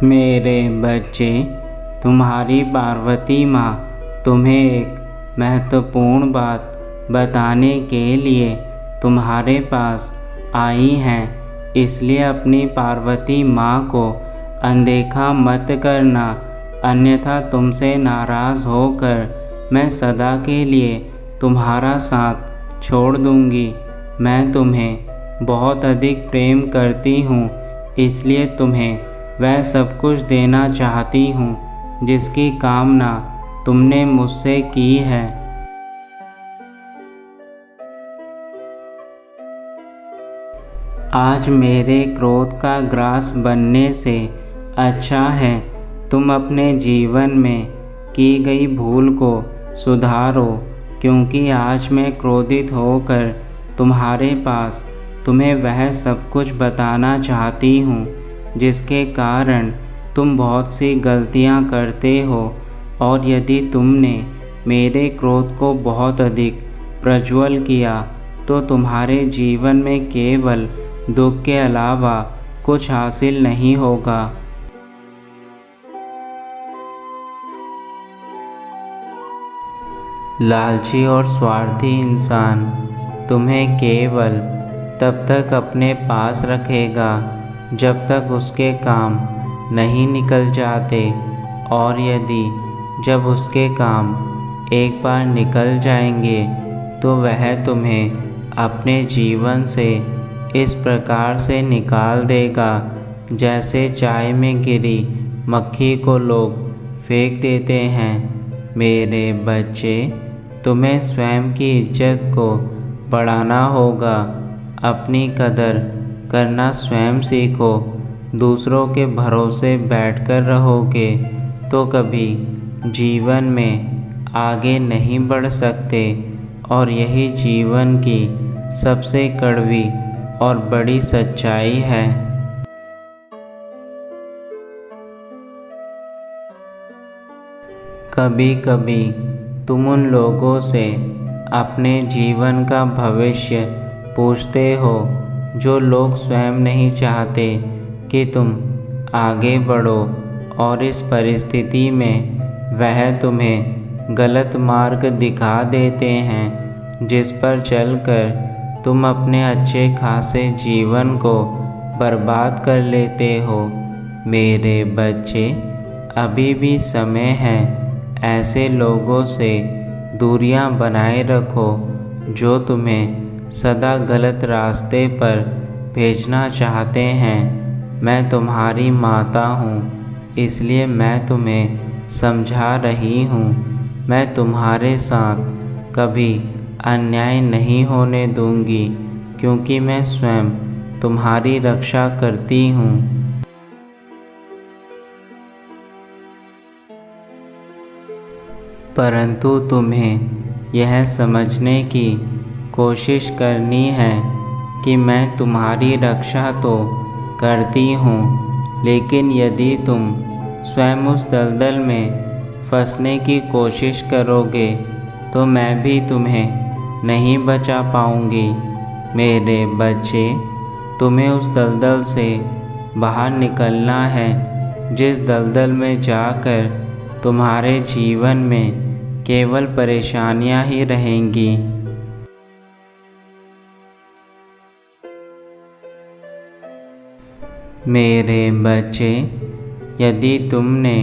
मेरे बच्चे, तुम्हारी पार्वती माँ तुम्हें एक महत्वपूर्ण बात बताने के लिए तुम्हारे पास आई हैं। इसलिए अपनी पार्वती माँ को अनदेखा मत करना, अन्यथा तुमसे नाराज़ होकर मैं सदा के लिए तुम्हारा साथ छोड़ दूँगी। मैं तुम्हें बहुत अधिक प्रेम करती हूँ, इसलिए तुम्हें वह सब कुछ देना चाहती हूँ जिसकी कामना तुमने मुझसे की है। आज मेरे क्रोध का ग्रास बनने से अच्छा है तुम अपने जीवन में की गई भूल को सुधारो, क्योंकि आज मैं क्रोधित होकर तुम्हारे पास तुम्हें वह सब कुछ बताना चाहती हूँ जिसके कारण तुम बहुत सी गलतियाँ करते हो। और यदि तुमने मेरे क्रोध को बहुत अधिक प्रज्वल किया तो तुम्हारे जीवन में केवल दुख के अलावा कुछ हासिल नहीं होगा। लालची और स्वार्थी इंसान तुम्हें केवल तब तक अपने पास रखेगा जब तक उसके काम नहीं निकल जाते, और यदि जब उसके काम एक बार निकल जाएंगे तो वह तुम्हें अपने जीवन से इस प्रकार से निकाल देगा जैसे चाय में गिरी मक्खी को लोग फेंक देते हैं। मेरे बच्चे, तुम्हें स्वयं की इज्जत को बढ़ाना होगा। अपनी कदर करना स्वयं सीखो। दूसरों के भरोसे बैठकर रहोगे तो कभी जीवन में आगे नहीं बढ़ सकते, और यही जीवन की सबसे कड़वी और बड़ी सच्चाई है। कभी कभी तुम उन लोगों से अपने जीवन का भविष्य पूछते हो जो लोग स्वयं नहीं चाहते कि तुम आगे बढ़ो, और इस परिस्थिति में वह तुम्हें गलत मार्ग दिखा देते हैं जिस पर चलकर तुम अपने अच्छे खासे जीवन को बर्बाद कर लेते हो। मेरे बच्चे, अभी भी समय है। ऐसे लोगों से दूरियां बनाए रखो जो तुम्हें सदा गलत रास्ते पर भेजना चाहते हैं। मैं तुम्हारी माता हूँ, इसलिए मैं तुम्हें समझा रही हूँ। मैं तुम्हारे साथ कभी अन्याय नहीं होने दूँगी, क्योंकि मैं स्वयं तुम्हारी रक्षा करती हूँ। परंतु तुम्हें यह समझने की कोशिश करनी है कि मैं तुम्हारी रक्षा तो करती हूँ, लेकिन यदि तुम स्वयं उस दलदल में फंसने की कोशिश करोगे तो मैं भी तुम्हें नहीं बचा पाऊँगी। मेरे बच्चे, तुम्हें उस दलदल से बाहर निकलना है जिस दलदल में जाकर तुम्हारे जीवन में केवल परेशानियाँ ही रहेंगी। मेरे बच्चे, यदि तुमने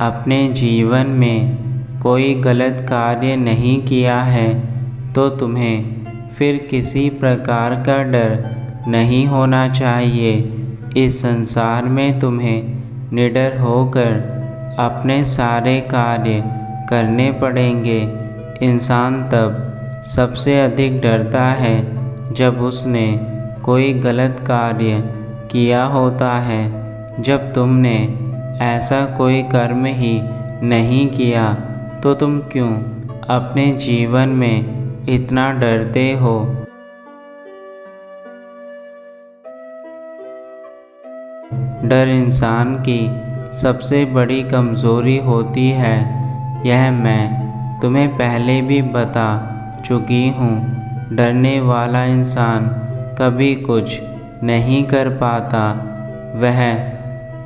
अपने जीवन में कोई गलत कार्य नहीं किया है तो तुम्हें फिर किसी प्रकार का डर नहीं होना चाहिए। इस संसार में तुम्हें निडर होकर अपने सारे कार्य करने पड़ेंगे। इंसान तब सबसे अधिक डरता है जब उसने कोई गलत कार्य किया होता है। जब तुमने ऐसा कोई कर्म ही नहीं किया तो तुम क्यों अपने जीवन में इतना डरते हो? डर इंसान की सबसे बड़ी कमज़ोरी होती है। यह मैं तुम्हें पहले भी बता चुकी हूँ। डरने वाला इंसान कभी कुछ नहीं कर पाता। वह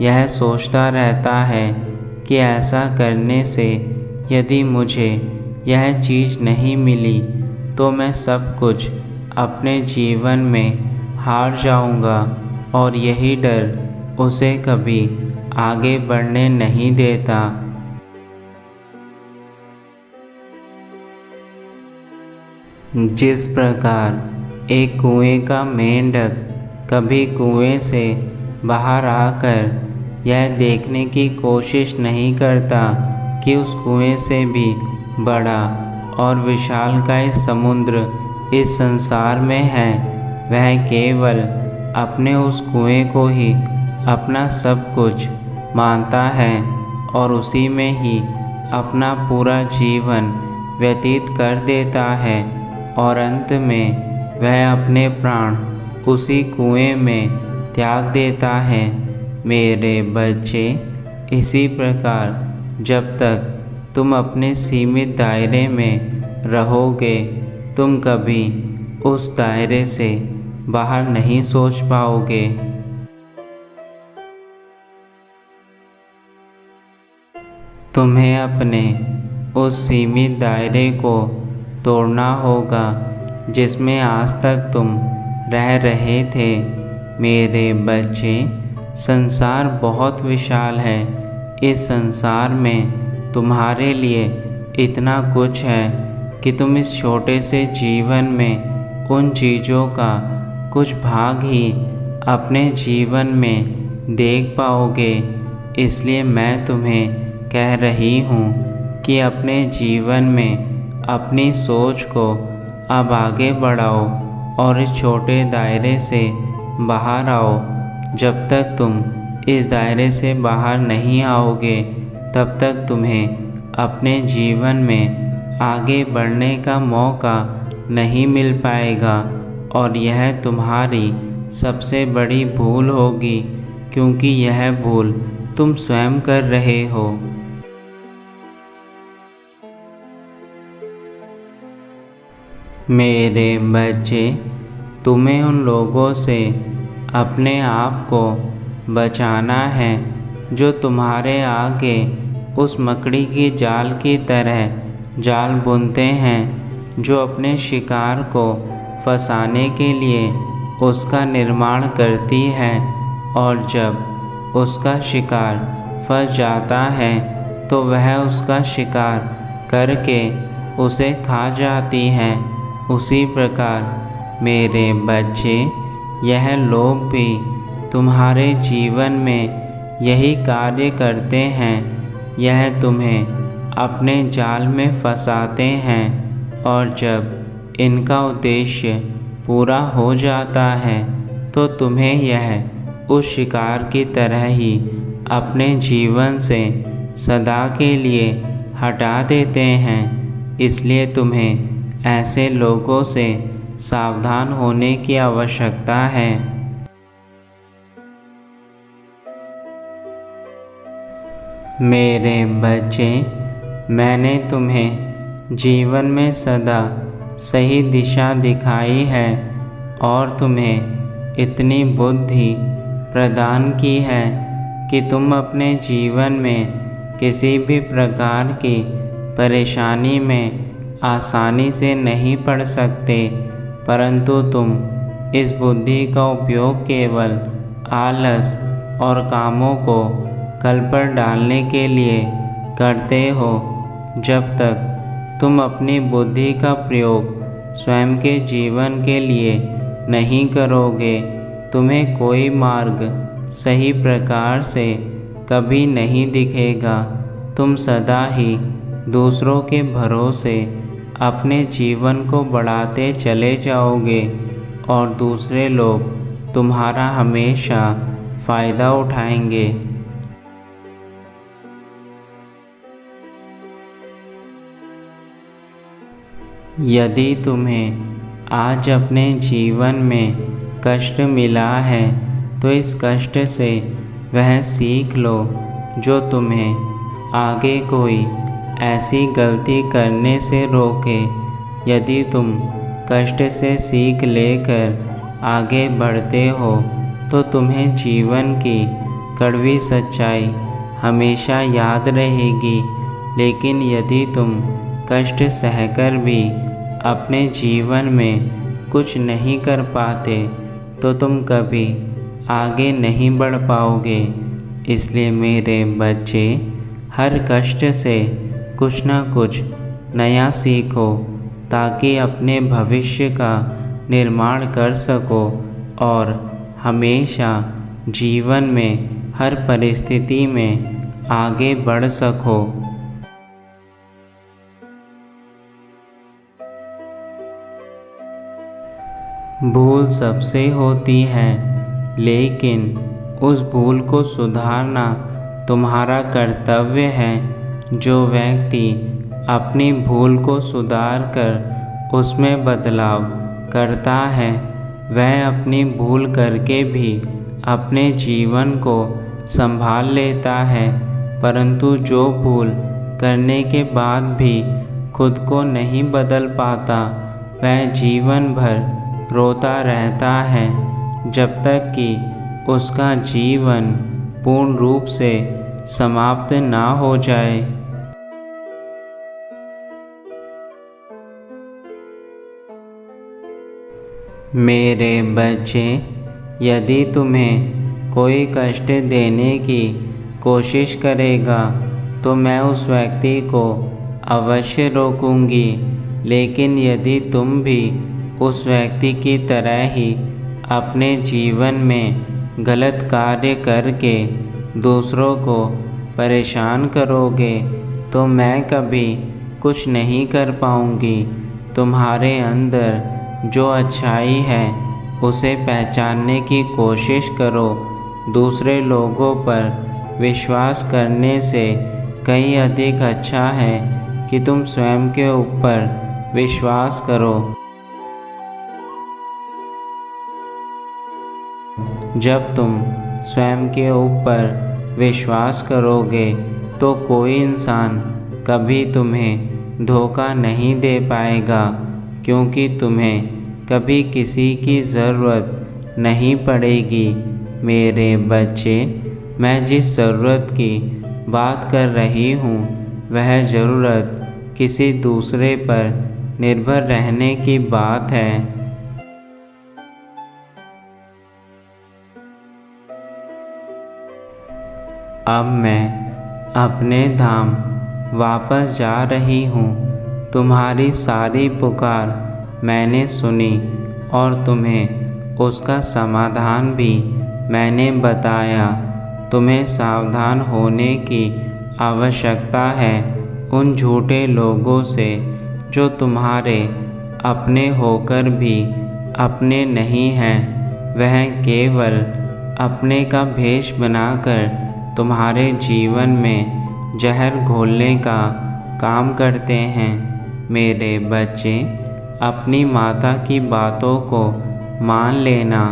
यह सोचता रहता है कि ऐसा करने से यदि मुझे यह चीज़ नहीं मिली तो मैं सब कुछ अपने जीवन में हार जाऊंगा, और यही डर उसे कभी आगे बढ़ने नहीं देता। जिस प्रकार एक कुएं का मेंढक कभी कुएं से बाहर आकर यह देखने की कोशिश नहीं करता कि उस कुएं से भी बड़ा और विशालकाय समुद्र इस संसार में है, वह केवल अपने उस कुएं को ही अपना सब कुछ मानता है और उसी में ही अपना पूरा जीवन व्यतीत कर देता है, और अंत में वह अपने प्राण उसी कुएं में त्याग देता है। मेरे बच्चे, इसी प्रकार जब तक तुम अपने सीमित दायरे में रहोगे, तुम कभी उस दायरे से बाहर नहीं सोच पाओगे। तुम्हें अपने उस सीमित दायरे को तोड़ना होगा जिसमें आज तक तुम रह रहे थे। मेरे बच्चे, संसार बहुत विशाल है। इस संसार में तुम्हारे लिए इतना कुछ है कि तुम इस छोटे से जीवन में उन चीज़ों का कुछ भाग ही अपने जीवन में देख पाओगे। इसलिए मैं तुम्हें कह रही हूँ कि अपने जीवन में अपनी सोच को अब आगे बढ़ाओ और इस छोटे दायरे से बाहर आओ। जब तक तुम इस दायरे से बाहर नहीं आओगे, तब तक तुम्हें अपने जीवन में आगे बढ़ने का मौका नहीं मिल पाएगा, और यह तुम्हारी सबसे बड़ी भूल होगी, क्योंकि यह भूल तुम स्वयं कर रहे हो। मेरे बच्चे, तुम्हें उन लोगों से अपने आप को बचाना है जो तुम्हारे आगे उस मकड़ी की जाल की तरह जाल बुनते हैं, जो अपने शिकार को फंसाने के लिए उसका निर्माण करती है, और जब उसका शिकार फंस जाता है तो वह उसका शिकार करके उसे खा जाती है। उसी प्रकार मेरे बच्चे, यह लोग भी तुम्हारे जीवन में यही कार्य करते हैं। यह तुम्हें अपने जाल में फंसाते हैं, और जब इनका उद्देश्य पूरा हो जाता है तो तुम्हें यह उस शिकार की तरह ही अपने जीवन से सदा के लिए हटा देते हैं। इसलिए तुम्हें ऐसे लोगों से सावधान होने की आवश्यकता है। मेरे बच्चे, मैंने तुम्हें जीवन में सदा सही दिशा दिखाई है और तुम्हें इतनी बुद्धि प्रदान की है कि तुम अपने जीवन में किसी भी प्रकार की परेशानी में आसानी से नहीं पड़ सकते, परंतु तुम इस बुद्धि का उपयोग केवल आलस और कामों को कल पर डालने के लिए करते हो। जब तक तुम अपनी बुद्धि का प्रयोग स्वयं के जीवन के लिए नहीं करोगे, तुम्हें कोई मार्ग सही प्रकार से कभी नहीं दिखेगा। तुम सदा ही दूसरों के भरोसे अपने जीवन को बढ़ाते चले जाओगे और दूसरे लोग तुम्हारा हमेशा फ़ायदा उठाएंगे। यदि तुम्हें आज अपने जीवन में कष्ट मिला है तो इस कष्ट से वह सीख लो जो तुम्हें आगे कोई ऐसी गलती करने से रोके। यदि तुम कष्ट से सीख लेकर आगे बढ़ते हो तो तुम्हें जीवन की कड़वी सच्चाई हमेशा याद रहेगी। लेकिन यदि तुम कष्ट सहकर भी अपने जीवन में कुछ नहीं कर पाते तो तुम कभी आगे नहीं बढ़ पाओगे। इसलिए मेरे बच्चे, हर कष्ट से कुछ ना कुछ नया सीखो ताकि अपने भविष्य का निर्माण कर सको और हमेशा जीवन में हर परिस्थिति में आगे बढ़ सको। भूल सबसे होती है, लेकिन उस भूल को सुधारना तुम्हारा कर्तव्य है। जो व्यक्ति अपनी भूल को सुधार कर उसमें बदलाव करता है, वह अपनी भूल करके भी अपने जीवन को संभाल लेता है। परंतु जो भूल करने के बाद भी खुद को नहीं बदल पाता, वह जीवन भर रोता रहता है जब तक कि उसका जीवन पूर्ण रूप से समाप्त ना हो जाए। मेरे बच्चे, यदि तुम्हें कोई कष्ट देने की कोशिश करेगा तो मैं उस व्यक्ति को अवश्य रोकूंगी। लेकिन यदि तुम भी उस व्यक्ति की तरह ही अपने जीवन में गलत कार्य करके दूसरों को परेशान करोगे तो मैं कभी कुछ नहीं कर पाऊंगी। तुम्हारे अंदर जो अच्छाई है उसे पहचानने की कोशिश करो। दूसरे लोगों पर विश्वास करने से कहीं अधिक अच्छा है कि तुम स्वयं के ऊपर विश्वास करो। जब तुम स्वयं के ऊपर विश्वास करोगे तो कोई इंसान कभी तुम्हें धोखा नहीं दे पाएगा, क्योंकि तुम्हें कभी किसी की ज़रूरत नहीं पड़ेगी। मेरे बच्चे, मैं जिस ज़रूरत की बात कर रही हूँ वह ज़रूरत किसी दूसरे पर निर्भर रहने की बात है। अब मैं अपने धाम वापस जा रही हूँ। तुम्हारी सारी पुकार मैंने सुनी और तुम्हें उसका समाधान भी मैंने बताया। तुम्हें सावधान होने की आवश्यकता है उन झूठे लोगों से जो तुम्हारे अपने होकर भी अपने नहीं हैं। वह केवल अपने का भेष बनाकर तुम्हारे जीवन में जहर घोलने का काम करते हैं। मेरे बच्चे, अपनी माता की बातों को मान लेना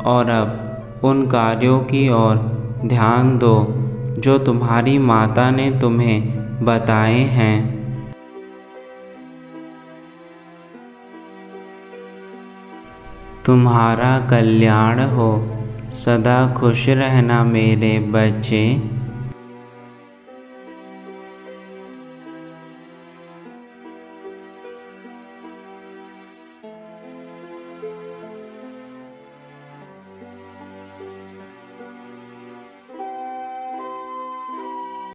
और अब उन कार्यों की ओर ध्यान दो जो तुम्हारी माता ने तुम्हें बताए हैं। तुम्हारा कल्याण हो। सदा खुश रहना मेरे बच्चे।